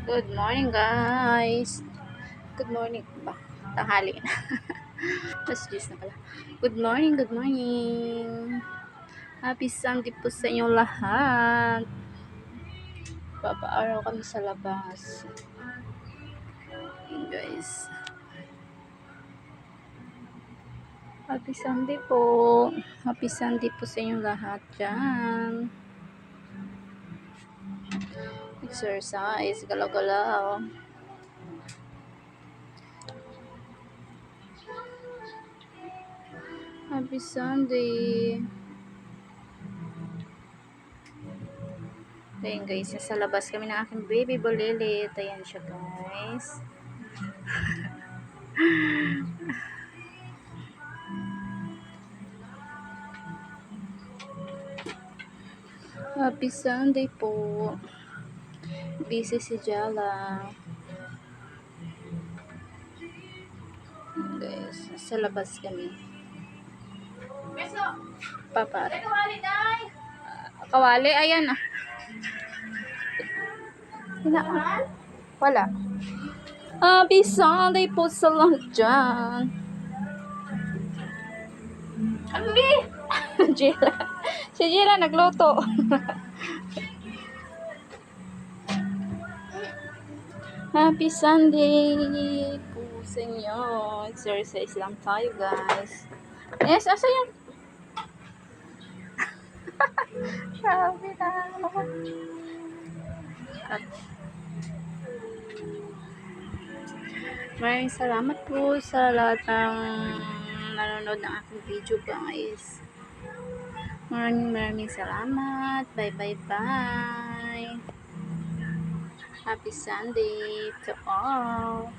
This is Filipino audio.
Good morning, guys. Good morning ba? Tanghali na. Mas 10 na pala. Good morning, good morning. Happy Sunday po sa inyong lahat. Papaaraw kami sa labas. Yun, guys. Happy Sunday po. Happy Sunday po sa inyong lahat dyan. Exercise, galaw-galaw. Happy Sunday. Ayan guys, nasa labas kami ng aking baby Bolilit. Ayan siya guys. Happy Sunday po. Busy si Jala. Guys, nasa labas kami. Papa. Kawali, ayan ah. Wala. Happy Sunday po sa lahat dyan. Abi! Jela. Si Jela nagluto. Happy Sunday po sa inyo. Exercise lang tayo guys. Yes, asa yung sabi na. Maraming salamat po sa lahat ng nanonood ng aking video guys. Maraming salamat. Bye bye bye. Happy Sunday to all.